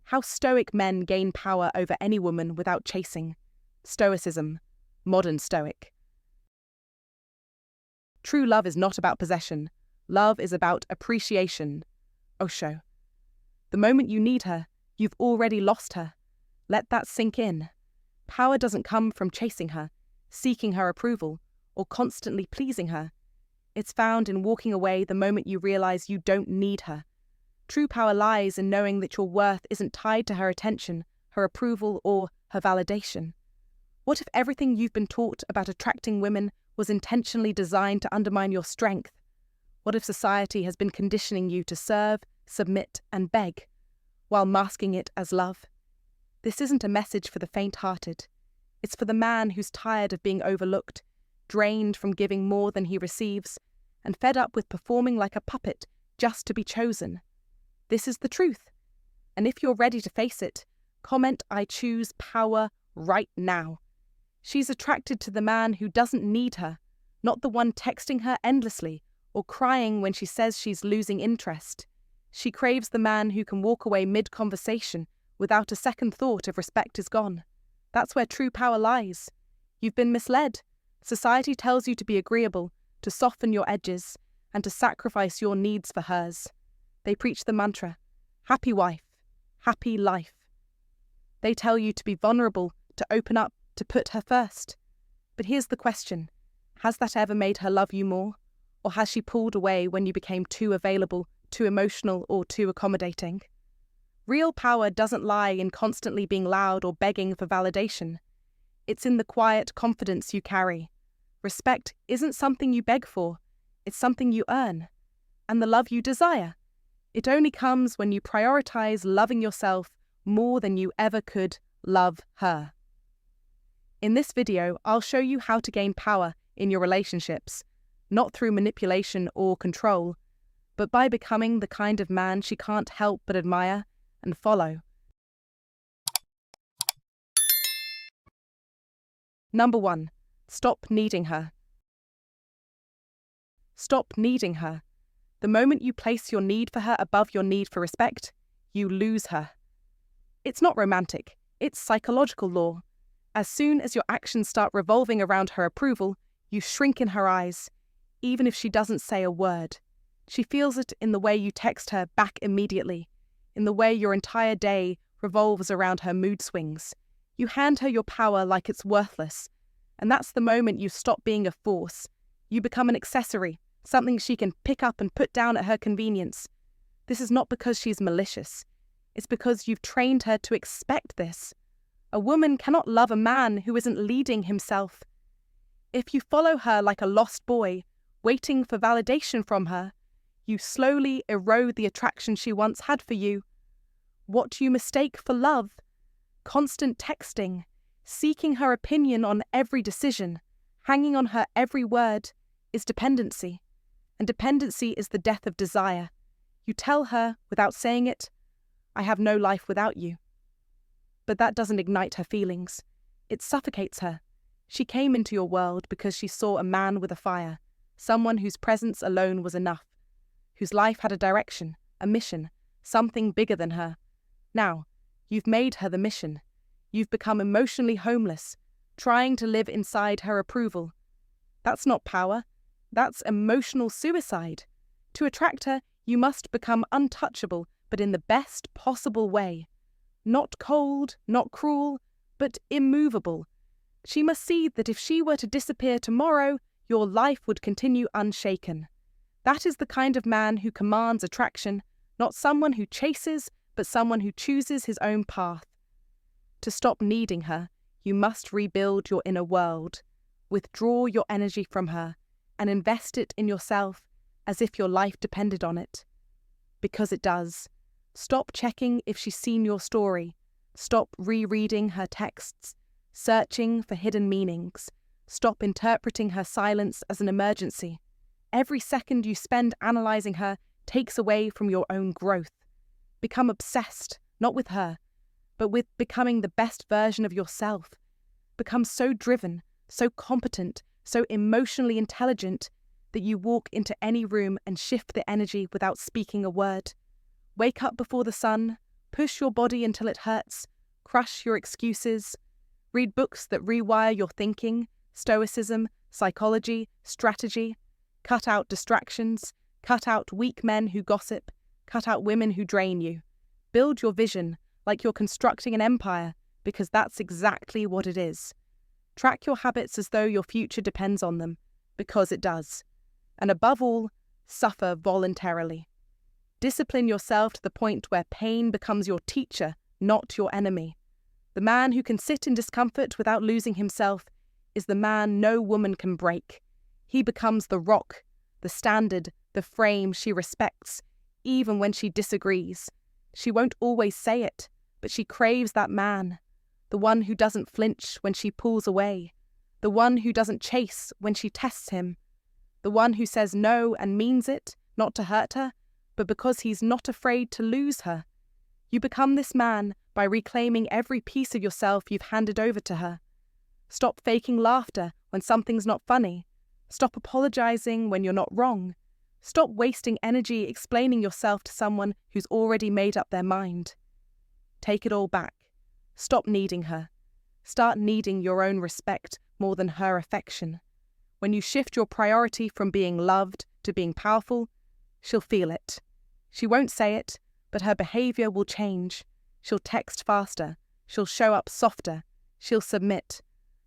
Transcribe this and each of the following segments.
How Stoic men gain power over any woman without chasing. Stoicism, modern Stoic. True love is not about possession. Love is about appreciation. Osho. The moment you need her, you've already lost her. Let that sink in. Power doesn't come from chasing her, seeking her approval, or constantly pleasing her. It's found in walking away the moment you realize you don't need her. True power lies in knowing that your worth isn't tied to her attention, her approval, or her validation. What if everything you've been taught about attracting women was intentionally designed to undermine your strength? What if society has been conditioning you to serve, submit, and beg, while masking it as love? This isn't a message for the faint-hearted. It's for the man who's tired of being overlooked, drained from giving more than he receives, and fed up with performing like a puppet just to be chosen. This is the truth. And if you're ready to face it, comment "I choose power" right now. She's attracted to the man who doesn't need her, not the one texting her endlessly or crying when she says she's losing interest. She craves the man who can walk away mid-conversation without a second thought if respect is gone. That's where true power lies. You've been misled. Society tells you to be agreeable, to soften your edges, and to sacrifice your needs for hers. They preach the mantra, happy wife, happy life. They tell you to be vulnerable, to open up, to put her first. But here's the question. Has that ever made her love you more? Or has she pulled away when you became too available, too emotional, or too accommodating? Real power doesn't lie in constantly being loud or begging for validation. It's in the quiet confidence you carry. Respect isn't something you beg for, it's something you earn. And the love you desire. It only comes when you prioritize loving yourself more than you ever could love her. In this video, I'll show you how to gain power in your relationships, not through manipulation or control, but by becoming the kind of man she can't help but admire and follow. Number 1. Stop needing her. Stop needing her. The moment you place your need for her above your need for respect, you lose her. It's not romantic, it's psychological law. As soon as your actions start revolving around her approval, you shrink in her eyes, even if she doesn't say a word. She feels it in the way you text her back immediately, in the way your entire day revolves around her mood swings. You hand her your power like it's worthless, and that's the moment you stop being a force. You become an accessory, something she can pick up and put down at her convenience. This is not because she's malicious. It's because you've trained her to expect this. A woman cannot love a man who isn't leading himself. If you follow her like a lost boy, waiting for validation from her, you slowly erode the attraction she once had for you. What you mistake for love, constant texting, seeking her opinion on every decision, hanging on her every word, is dependency. And dependency is the death of desire. You tell her, without saying it, "I have no life without you." But that doesn't ignite her feelings. It suffocates her. She came into your world because she saw a man with a fire, someone whose presence alone was enough, whose life had a direction, a mission, something bigger than her. Now, you've made her the mission. You've become emotionally homeless, trying to live inside her approval. That's not power. That's emotional suicide. To attract her, you must become untouchable, but in the best possible way. Not cold, not cruel, but immovable. She must see that if she were to disappear tomorrow, your life would continue unshaken. That is the kind of man who commands attraction, not someone who chases, but someone who chooses his own path. To stop needing her, you must rebuild your inner world, withdraw your energy from her, and invest it in yourself as if your life depended on it. Because it does. Stop checking if she's seen your story. Stop rereading her texts, searching for hidden meanings. Stop interpreting her silence as an emergency. Every second you spend analysing her takes away from your own growth. Become obsessed, not with her, but with becoming the best version of yourself. Become so driven, so competent, so emotionally intelligent that you walk into any room and shift the energy without speaking a word. Wake up before the sun, Push your body until it hurts. Crush your excuses. Read books that rewire your thinking, Stoicism, psychology, strategy. Cut out distractions. Cut out weak men who gossip. Cut out women who drain you. Build your vision like you're constructing an empire, because that's exactly what it is. Track your habits as though your future depends on them, because it does. And above all, suffer voluntarily. Discipline yourself to the point where pain becomes your teacher, not your enemy. The man who can sit in discomfort without losing himself is the man no woman can break. He becomes the rock, the standard, the frame she respects, even when she disagrees. She won't always say it, but she craves that man. The one who doesn't flinch when she pulls away. The one who doesn't chase when she tests him. The one who says no and means it, not to hurt her, but because he's not afraid to lose her. You become this man by reclaiming every piece of yourself you've handed over to her. Stop faking laughter when something's not funny. Stop apologizing when you're not wrong. Stop wasting energy explaining yourself to someone who's already made up their mind. Take it all back. Stop needing her. Start needing your own respect more than her affection. When you shift your priority from being loved to being powerful, she'll feel it. She won't say it, but her behavior will change. She'll text faster. She'll show up softer. She'll submit.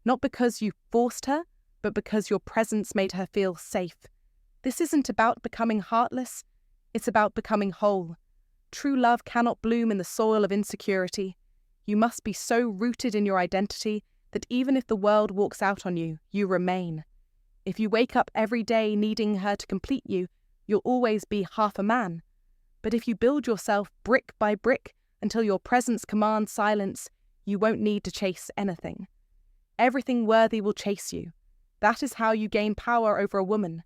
Not because you forced her, but because your presence made her feel safe. This isn't about becoming heartless. It's about becoming whole. True love cannot bloom in the soil of insecurity. You must be so rooted in your identity that even if the world walks out on you, you remain. If you wake up every day needing her to complete you, you'll always be half a man. But if you build yourself brick by brick until your presence commands silence, you won't need to chase anything. Everything worthy will chase you. That is how you gain power over a woman.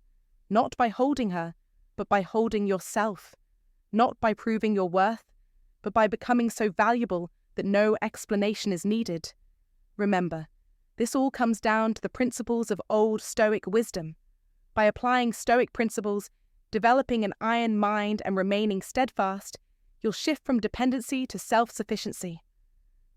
Not by holding her, but by holding yourself. Not by proving your worth, but by becoming so valuable that no explanation is needed. Remember, this all comes down to the principles of old Stoic wisdom. By applying Stoic principles, developing an iron mind and remaining steadfast, you'll shift from dependency to self-sufficiency.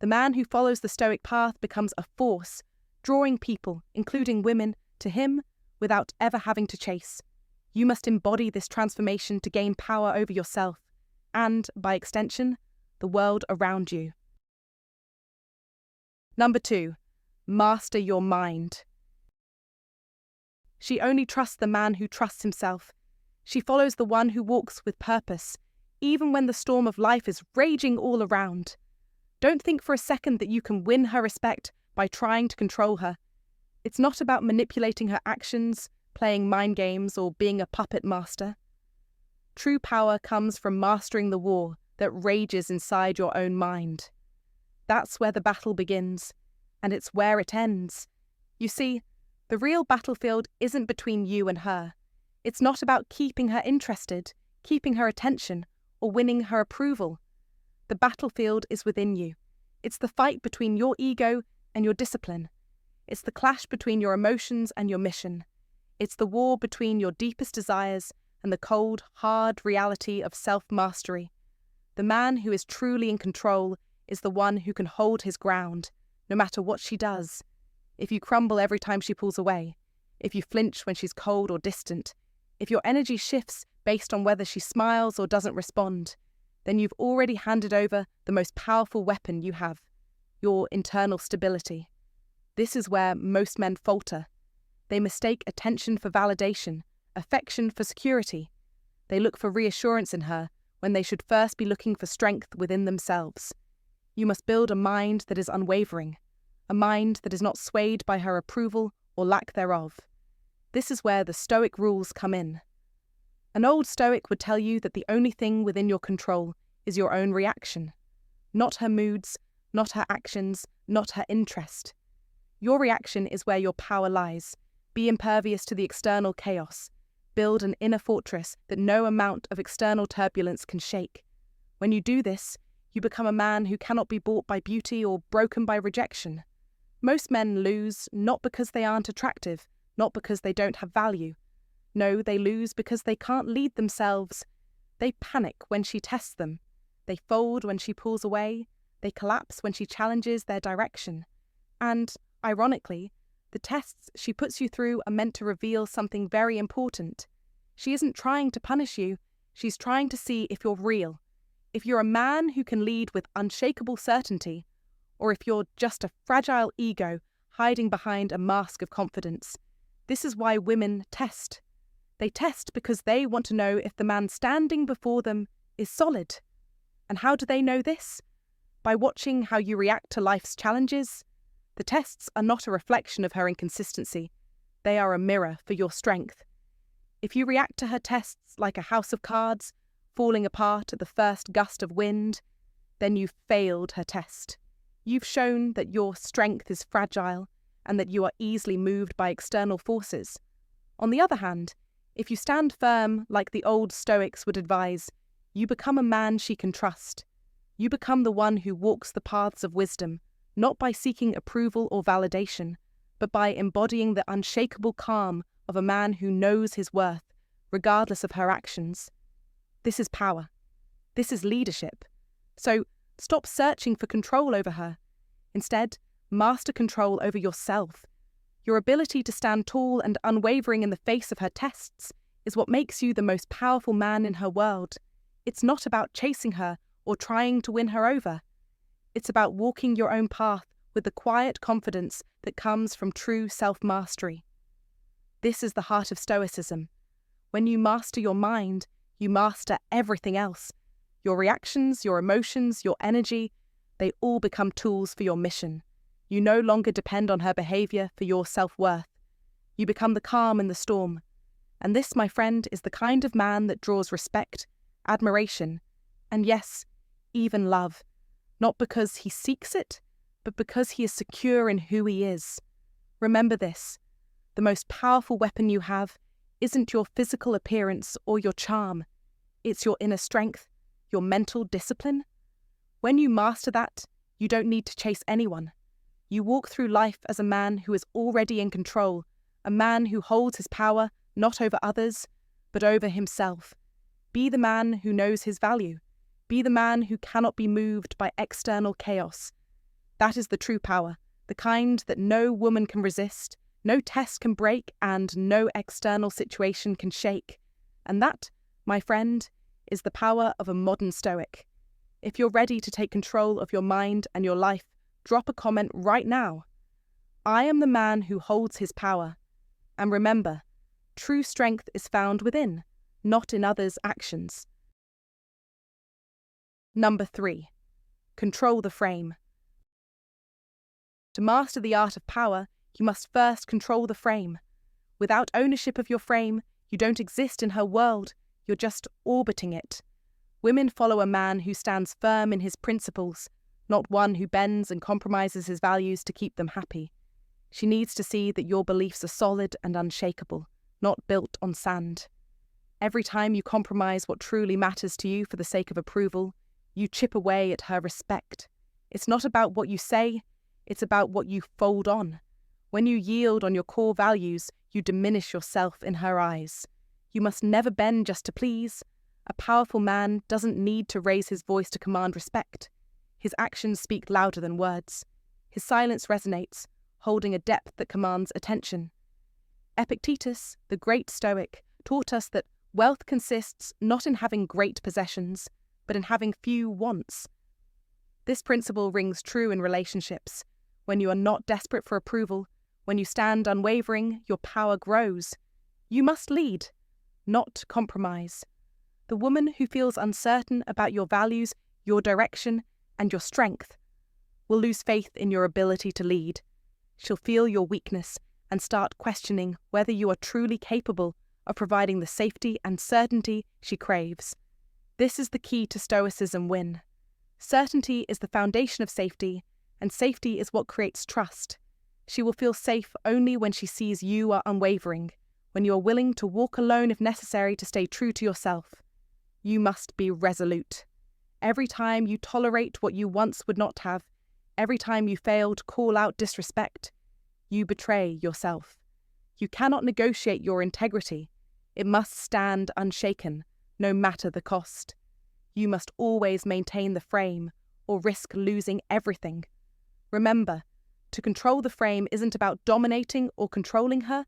The man who follows the Stoic path becomes a force, drawing people, including women, to him without ever having to chase. You must embody this transformation to gain power over yourself and, by extension, the world around you. Number 2, master your mind. She only trusts the man who trusts himself. She follows the one who walks with purpose, even when the storm of life is raging all around. Don't think for a second that you can win her respect by trying to control her. It's not about manipulating her actions, playing mind games, or being a puppet master. True power comes from mastering the war that rages inside your own mind. That's where the battle begins, and it's where it ends. You see, the real battlefield isn't between you and her. It's not about keeping her interested, keeping her attention, or winning her approval. The battlefield is within you. It's the fight between your ego and your discipline. It's the clash between your emotions and your mission. It's the war between your deepest desires and the cold, hard reality of self-mastery. The man who is truly in control is the one who can hold his ground, no matter what she does. If you crumble every time she pulls away, if you flinch when she's cold or distant, if your energy shifts based on whether she smiles or doesn't respond, then you've already handed over the most powerful weapon you have, your internal stability. This is where most men falter. They mistake attention for validation, affection for security. They look for reassurance in her when they should first be looking for strength within themselves. You must build a mind that is unwavering, a mind that is not swayed by her approval or lack thereof. This is where the Stoic rules come in. An old Stoic would tell you that the only thing within your control is your own reaction. Not her moods, not her actions, not her interest. Your reaction is where your power lies. Be impervious to the external chaos. Build an inner fortress that no amount of external turbulence can shake. When you do this, you become a man who cannot be bought by beauty or broken by rejection. Most men lose not because they aren't attractive, not because they don't have value. No, they lose because they can't lead themselves. They panic when she tests them. They fold when she pulls away. They collapse when she challenges their direction. And, ironically, the tests she puts you through are meant to reveal something very important. She isn't trying to punish you. She's trying to see if you're real. If you're a man who can lead with unshakable certainty, or if you're just a fragile ego hiding behind a mask of confidence. This is why women test. They test because they want to know if the man standing before them is solid. And how do they know this? By watching how you react to life's challenges. The tests are not a reflection of her inconsistency. They are a mirror for your strength. If you react to her tests like a house of cards, falling apart at the first gust of wind, then you've failed her test. You've shown that your strength is fragile and that you are easily moved by external forces. On the other hand, if you stand firm like the old Stoics would advise, you become a man she can trust. You become the one who walks the paths of wisdom, not by seeking approval or validation, but by embodying the unshakable calm of a man who knows his worth, regardless of her actions. This is power. This is leadership. So stop searching for control over her. Instead, master control over yourself. Your ability to stand tall and unwavering in the face of her tests is what makes you the most powerful man in her world. It's not about chasing her or trying to win her over. It's about walking your own path with the quiet confidence that comes from true self-mastery. This is the heart of Stoicism. When you master your mind, you master everything else. Your reactions, your emotions, your energy, they all become tools for your mission. You no longer depend on her behavior for your self-worth. You become the calm in the storm. And this, my friend, is the kind of man that draws respect, admiration, and yes, even love. Not because he seeks it, but because he is secure in who he is. Remember this: the most powerful weapon you have isn't your physical appearance or your charm. It's your inner strength, your mental discipline. When you master that, you don't need to chase anyone. You walk through life as a man who is already in control, a man who holds his power not over others, but over himself. Be the man who knows his value. Be the man who cannot be moved by external chaos. That is the true power, the kind that no woman can resist, no test can break, and no external situation can shake. And that, my friend, is the power of a modern Stoic. If you're ready to take control of your mind and your life, drop a comment right now. I am the man who holds his power. And remember, true strength is found within, not in others' actions. Number 3. Control the frame. To master the art of power, you must first control the frame. Without ownership of your frame, you don't exist in her world, you're just orbiting it. Women follow a man who stands firm in his principles, not one who bends and compromises his values to keep them happy. She needs to see that your beliefs are solid and unshakable, not built on sand. Every time you compromise what truly matters to you for the sake of approval, you chip away at her respect. It's not about what you say, it's about what you fold on. When you yield on your core values, you diminish yourself in her eyes. You must never bend just to please. A powerful man doesn't need to raise his voice to command respect. His actions speak louder than words. His silence resonates, holding a depth that commands attention. Epictetus, the great Stoic, taught us that wealth consists not in having great possessions, but in having few wants. This principle rings true in relationships. When you are not desperate for approval, when you stand unwavering, your power grows. You must lead, not compromise. The woman who feels uncertain about your values, your direction, and your strength will lose faith in your ability to lead. She'll feel your weakness and start questioning whether you are truly capable of providing the safety and certainty she craves. This is the key to Stoicism win. Certainty is the foundation of safety, and safety is what creates trust. She will feel safe only when she sees you are unwavering, when you are willing to walk alone if necessary to stay true to yourself. You must be resolute. Every time you tolerate what you once would not have, every time you fail to call out disrespect, you betray yourself. You cannot negotiate your integrity. It must stand unshaken, no matter the cost. you must always maintain the frame or risk losing everything. Remember, to control the frame isn't about dominating or controlling her,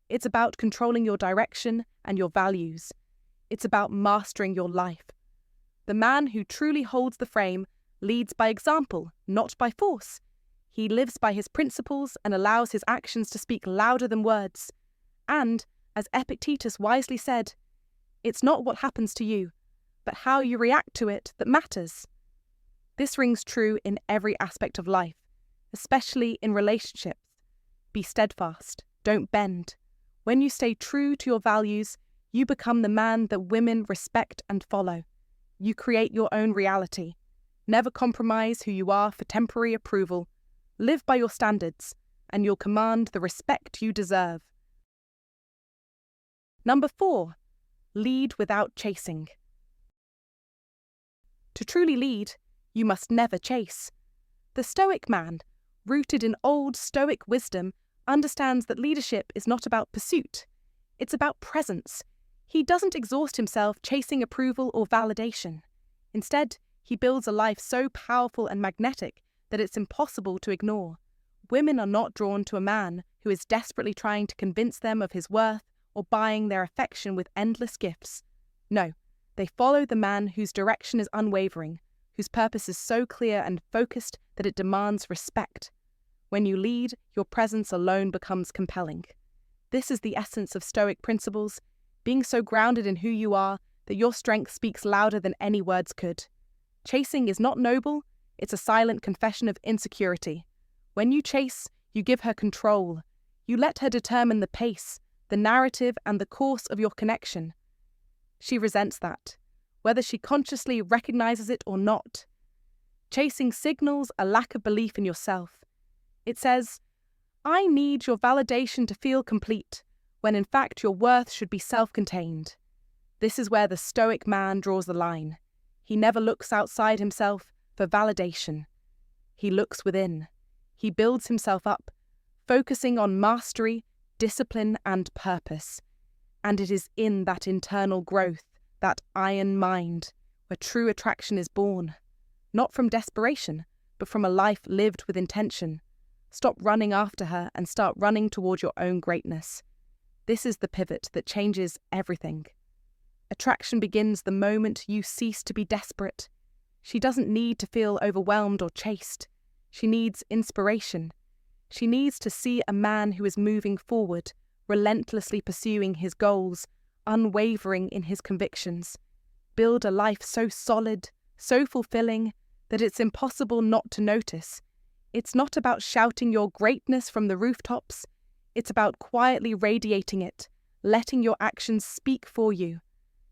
it's about controlling your direction and your values. It's about mastering your life. The man who truly holds the frame leads by example, not by force. He lives by his principles and allows his actions to speak louder than words. And, as Epictetus wisely said, it's not what happens to you, but how you react to it that matters. This rings true in every aspect of life, especially in relationships. Be steadfast, don't bend. When you stay true to your values, you become the man that women respect and follow. You create your own reality. Never compromise who you are for temporary approval. Live by your standards, and you'll command the respect you deserve. Number 4, lead without chasing. To truly lead, you must never chase. The Stoic man, rooted in old Stoic wisdom, understands that leadership is not about pursuit. It's about presence. He doesn't exhaust himself chasing approval or validation. Instead, he builds a life so powerful and magnetic that it's impossible to ignore. Women are not drawn to a man who is desperately trying to convince them of his worth or buying their affection with endless gifts. No, they follow the man whose direction is unwavering, whose purpose is so clear and focused that it demands respect. When you lead, your presence alone becomes compelling. This is the essence of Stoic principles, being so grounded in who you are that your strength speaks louder than any words could. Chasing is not noble, it's a silent confession of insecurity. When you chase, you give her control. You let her determine the pace, the narrative, and the course of your connection. She resents that, whether she consciously recognizes it or not. Chasing signals a lack of belief in yourself. It says, I need your validation to feel complete, when in fact your worth should be self-contained. This is where the Stoic man draws the line. He never looks outside himself for validation. He looks within. He builds himself up, focusing on mastery, discipline, and purpose. And it is in that internal growth, that iron mind, where true attraction is born. Not from desperation, but from a life lived with intention. Stop running after her and start running toward your own greatness. This is the pivot that changes everything. Attraction begins the moment you cease to be desperate. She doesn't need to feel overwhelmed or chased. She needs inspiration. She needs to see a man who is moving forward, relentlessly pursuing his goals, unwavering in his convictions. Build a life so solid, so fulfilling, that it's impossible not to notice. It's not about shouting your greatness from the rooftops. It's about quietly radiating it, letting your actions speak for you.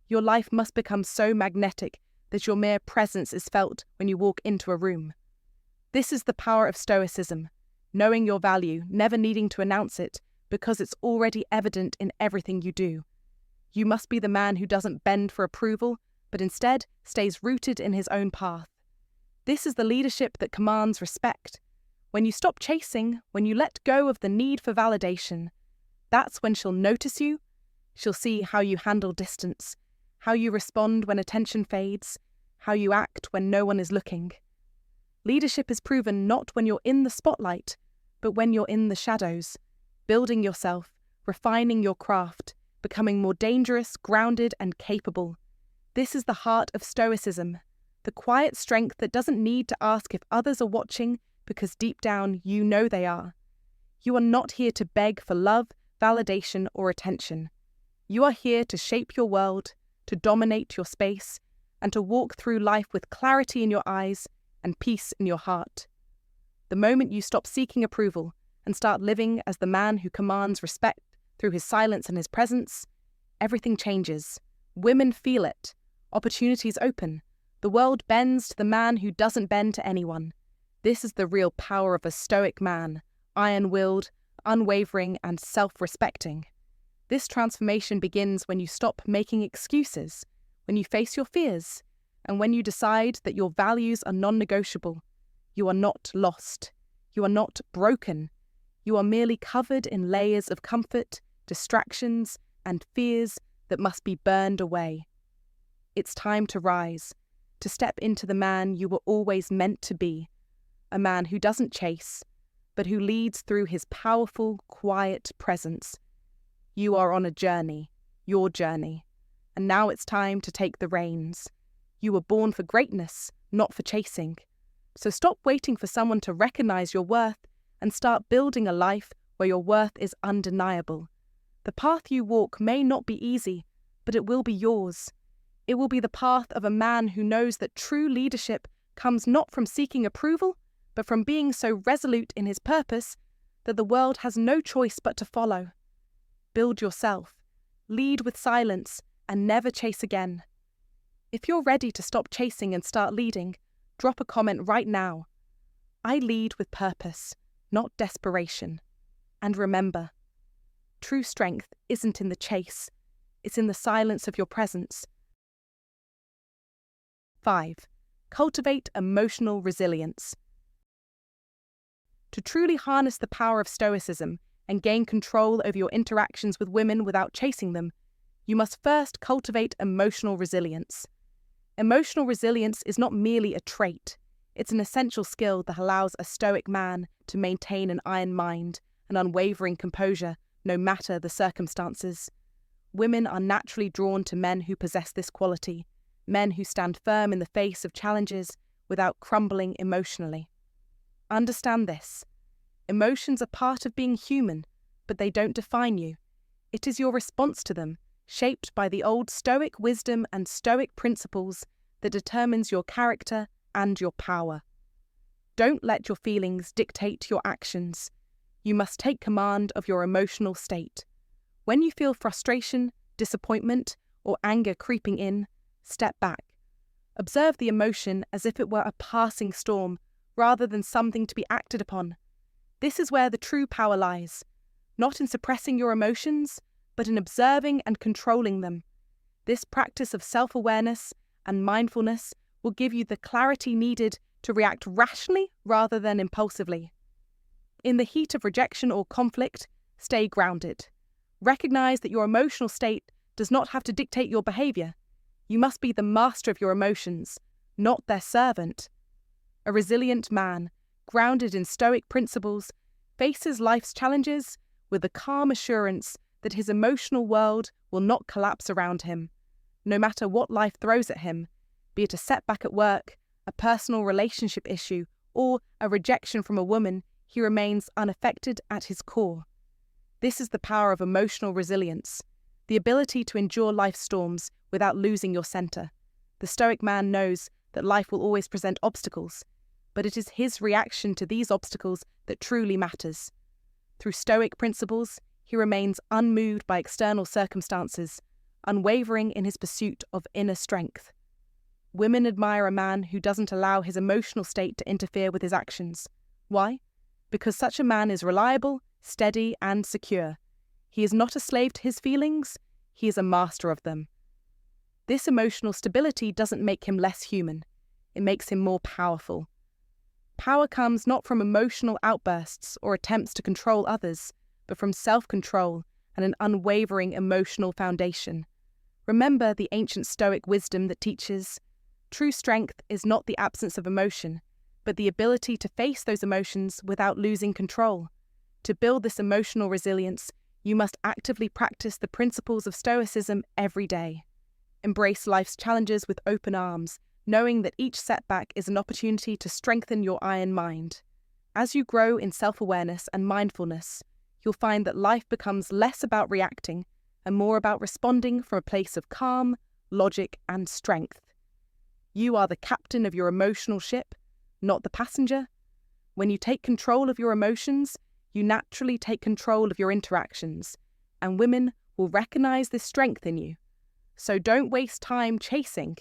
Your life must become so magnetic that your mere presence is felt when you walk into a room. This is the power of Stoicism, knowing your value, never needing to announce it, because it's already evident in everything you do. You must be the man who doesn't bend for approval, but instead stays rooted in his own path. This is the leadership that commands respect. When you stop chasing, when you let go of the need for validation, that's when she'll notice you. She'll see how you handle distance, how you respond when attention fades, how you act when no one is looking. Leadership is proven not when you're in the spotlight, but when you're in the shadows, building yourself, refining your craft, becoming more dangerous, grounded, and capable. This is the heart of Stoicism, the quiet strength that doesn't need to ask if others are watching, because deep down you know they are. You are not here to beg for love, validation, or attention. You are here to shape your world, to dominate your space, and to walk through life with clarity in your eyes and peace in your heart. The moment you stop seeking approval and start living as the man who commands respect through his silence and his presence, everything changes. Women feel it. Opportunities open. The world bends to the man who doesn't bend to anyone. This is the real power of a Stoic man, iron-willed, unwavering, and self-respecting. This transformation begins when you stop making excuses, when you face your fears, and when you decide that your values are non-negotiable. You are not lost. You are not broken. You are merely covered in layers of comfort, distractions, and fears that must be burned away. It's time to rise. to step into the man you were always meant to be, a man who doesn't chase, but who leads through his powerful, quiet presence. You are on a journey, your journey, and now it's time to take the reins. You were born for greatness, not for chasing. So stop waiting for someone to recognize your worth and start building a life where your worth is undeniable. The path you walk may not be easy, but it will be yours. It will be the path of a man who knows that true leadership comes not from seeking approval, but from being so resolute in his purpose that the world has no choice but to follow. Build yourself, lead with silence, and never chase again. If you're ready to stop chasing and start leading, drop a comment right now. I lead with purpose, not desperation. And remember, true strength isn't in the chase, it's in the silence of your presence. 5. Cultivate emotional resilience. To truly harness the power of Stoicism and gain control over your interactions with women without chasing them, you must first cultivate emotional resilience. Emotional resilience is not merely a trait, it's an essential skill that allows a Stoic man to maintain an iron mind, an unwavering composure, no matter the circumstances. Women are naturally drawn to men who possess this quality, men who stand firm in the face of challenges without crumbling emotionally. Understand this. Emotions are part of being human, but they don't define you. It is your response to them, shaped by the old Stoic wisdom and Stoic principles, that determines your character and your power. Don't let your feelings dictate your actions. You must take command of your emotional state. When you feel frustration, disappointment, or anger creeping in, step back. Observe the emotion as if it were a passing storm, rather than something to be acted upon. This is where the true power lies, not in suppressing your emotions, but in observing and controlling them. This practice of self-awareness and mindfulness will give you the clarity needed to react rationally rather than impulsively. In the heat of rejection or conflict, stay grounded. Recognize that your emotional state does not have to dictate your behavior. You must be the master of your emotions, not their servant. A resilient man, grounded in Stoic principles, faces life's challenges with the calm assurance that his emotional world will not collapse around him. No matter what life throws at him, be it a setback at work, a personal relationship issue, or a rejection from a woman, he remains unaffected at his core. This is the power of emotional resilience, the ability to endure life's storms without losing your center. The Stoic man knows that life will always present obstacles, but it is his reaction to these obstacles that truly matters. Through Stoic principles, he remains unmoved by external circumstances, unwavering in his pursuit of inner strength. Women admire a man who doesn't allow his emotional state to interfere with his actions. Why? Because such a man is reliable, steady, and secure. He is not a slave to his feelings, he is a master of them. This emotional stability doesn't make him less human, it makes him more powerful. Power comes not from emotional outbursts or attempts to control others, but from self-control and an unwavering emotional foundation. Remember the ancient Stoic wisdom that teaches, true strength is not the absence of emotion, but the ability to face those emotions without losing control. To build this emotional resilience, you must actively practice the principles of Stoicism every day. Embrace life's challenges with open arms, knowing that each setback is an opportunity to strengthen your iron mind. As you grow in self-awareness and mindfulness, you'll find that life becomes less about reacting and more about responding from a place of calm, logic, and strength. You are the captain of your emotional ship, not the passenger. When you take control of your emotions, you naturally take control of your interactions, and women will recognize this strength in you. So don't waste time chasing.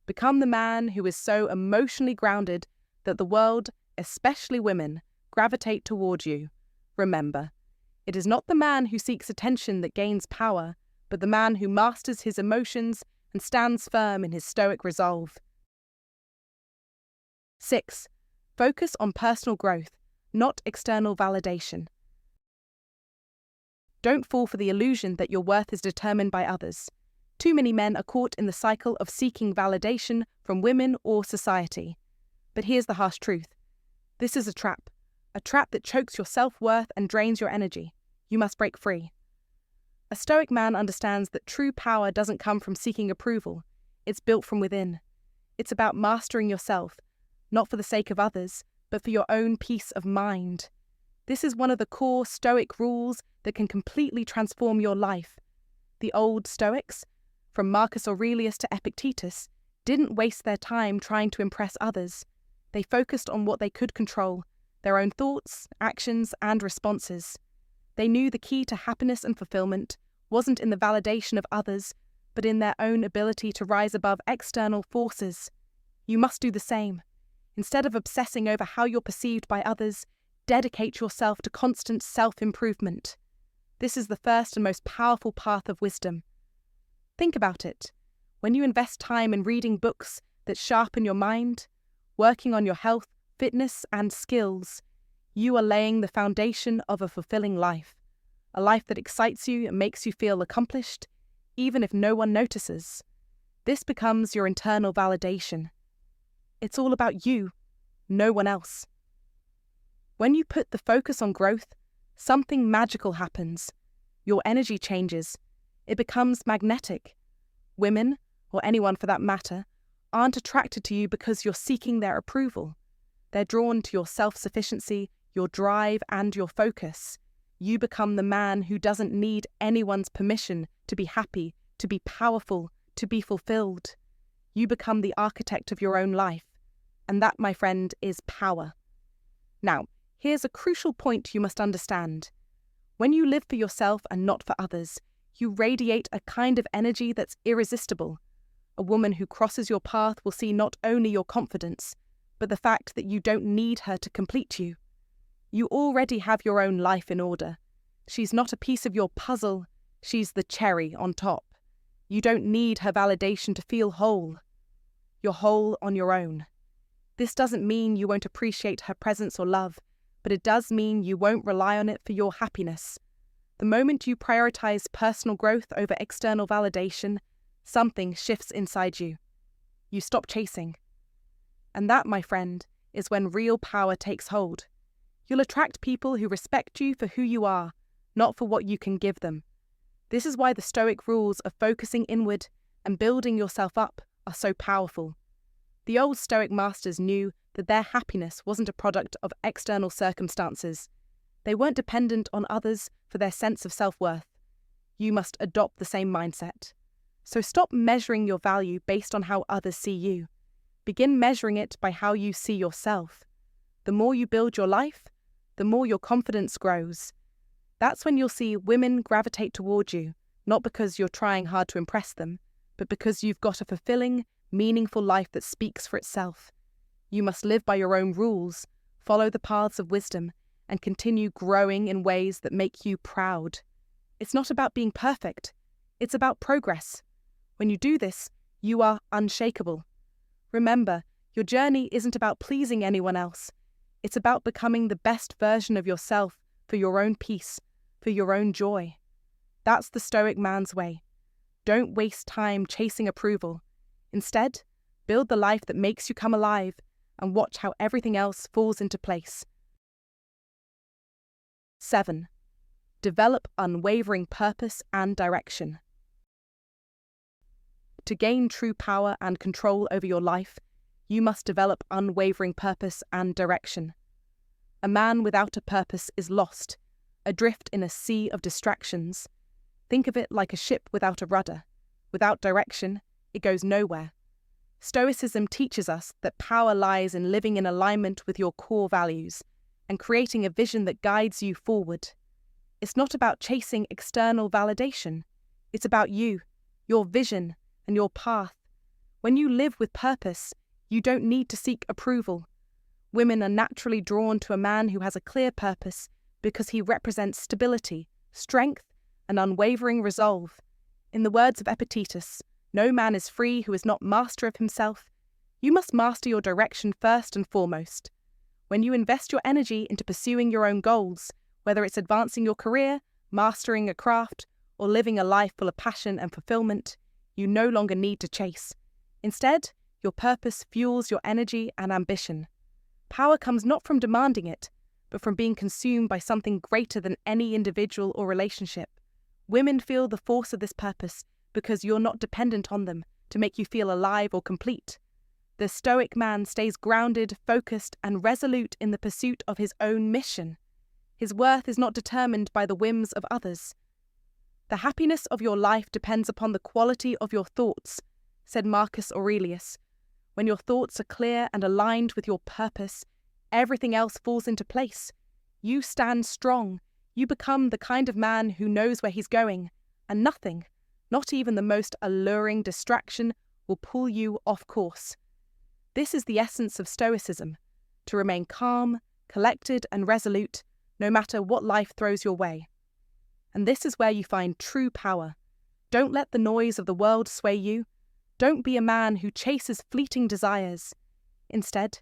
Become the man who is so emotionally grounded that the world, especially women, gravitate toward you. Remember, it is not the man who seeks attention that gains power, but the man who masters his emotions and stands firm in his Stoic resolve. 6. Focus on personal growth, not external validation. Don't fall for the illusion that your worth is determined by others. Too many men are caught in the cycle of seeking validation from women or society. But here's the harsh truth. This is a trap that chokes your self-worth and drains your energy. You must break free. A Stoic man understands that true power doesn't come from seeking approval. It's built from within. It's about mastering yourself, not for the sake of others, but for your own peace of mind. This is one of the core Stoic rules that can completely transform your life. The old Stoics, from Marcus Aurelius to Epictetus, didn't waste their time trying to impress others. They focused on what they could control, their own thoughts, actions, and responses. They knew the key to happiness and fulfillment wasn't in the validation of others, but in their own ability to rise above external forces. You must do the same. Instead of obsessing over how you're perceived by others, dedicate yourself to constant self-improvement. This is the first and most powerful path of wisdom. Think about it. When you invest time in reading books that sharpen your mind, working on your health, fitness, and skills, you are laying the foundation of a fulfilling life. A life that excites you and makes you feel accomplished, even if no one notices. This becomes your internal validation. It's all about you, no one else. When you put the focus on growth, something magical happens. Your energy changes. It becomes magnetic. Women, or anyone for that matter, aren't attracted to you because you're seeking their approval. They're drawn to your self-sufficiency, your drive, and your focus. You become the man who doesn't need anyone's permission to be happy, to be powerful, to be fulfilled. You become the architect of your own life. And that, my friend, is power. Now, here's a crucial point you must understand. When you live for yourself and not for others, you radiate a kind of energy that's irresistible. A woman who crosses your path will see not only your confidence, but the fact that you don't need her to complete you. You already have your own life in order. She's not a piece of your puzzle, she's the cherry on top. You don't need her validation to feel whole. You're whole on your own. This doesn't mean you won't appreciate her presence or love, but it does mean you won't rely on it for your happiness. The moment you prioritize personal growth over external validation, something shifts inside you. You stop chasing. And that, my friend, is when real power takes hold. You'll attract people who respect you for who you are, not for what you can give them. This is why the Stoic rules of focusing inward and building yourself up are so powerful. The old Stoic masters knew that their happiness wasn't a product of external circumstances. They weren't dependent on others for their sense of self-worth. You must adopt the same mindset. So stop measuring your value based on how others see you. Begin measuring it by how you see yourself. The more you build your life, the more your confidence grows. That's when you'll see women gravitate toward you, not because you're trying hard to impress them, but because you've got a fulfilling, meaningful life that speaks for itself. You must live by your own rules, follow the paths of wisdom, and continue growing in ways that make you proud. It's not about being perfect. It's about progress. When you do this, you are unshakable. Remember, your journey isn't about pleasing anyone else. It's about becoming the best version of yourself for your own peace, for your own joy. That's the Stoic man's way. Don't waste time chasing approval. Instead, build the life that makes you come alive and watch how everything else falls into place. 7. Develop unwavering purpose and direction. To gain true power and control over your life, you must develop unwavering purpose and direction. A man without a purpose is lost, adrift in a sea of distractions. Think of it like a ship without a rudder. Without direction, it goes nowhere. Stoicism teaches us that power lies in living in alignment with your core values and creating a vision that guides you forward. It's not about chasing external validation. It's about you, your vision, and your path. When you live with purpose, you don't need to seek approval. Women are naturally drawn to a man who has a clear purpose because he represents stability, strength, and unwavering resolve. In the words of Epictetus, no man is free who is not master of himself. You must master your direction first and foremost. When you invest your energy into pursuing your own goals, whether it's advancing your career, mastering a craft, or living a life full of passion and fulfillment, you no longer need to chase. Instead, your purpose fuels your energy and ambition. Power comes not from demanding it, but from being consumed by something greater than any individual or relationship. Women feel the force of this purpose because you're not dependent on them to make you feel alive or complete. The Stoic man stays grounded, focused, and resolute in the pursuit of his own mission. His worth is not determined by the whims of others. The happiness of your life depends upon the quality of your thoughts, said Marcus Aurelius. When your thoughts are clear and aligned with your purpose, everything else falls into place. You stand strong. You become the kind of man who knows where he's going, and nothing, not even the most alluring distraction, will pull you off course. This is the essence of Stoicism, to remain calm, collected, and resolute, no matter what life throws your way. And this is where you find true power. Don't let the noise of the world sway you. Don't be a man who chases fleeting desires. Instead,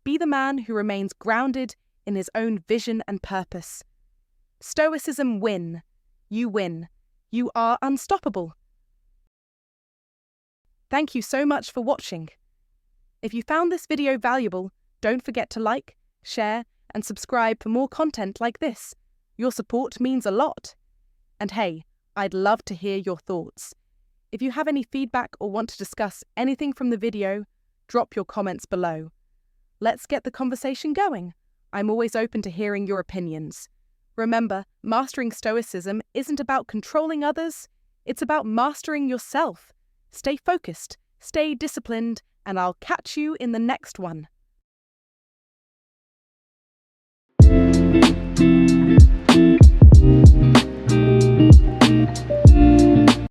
be the man who remains grounded in his own vision and purpose. Stoicism win. You win. You are unstoppable. Thank you so much for watching. If you found this video valuable, don't forget to like, share, and subscribe for more content like this. Your support means a lot. And hey, I'd love to hear your thoughts. If you have any feedback or want to discuss anything from the video, drop your comments below. Let's get the conversation going. I'm always open to hearing your opinions. Remember, mastering Stoicism isn't about controlling others, it's about mastering yourself. Stay focused, stay disciplined, and I'll catch you in the next one.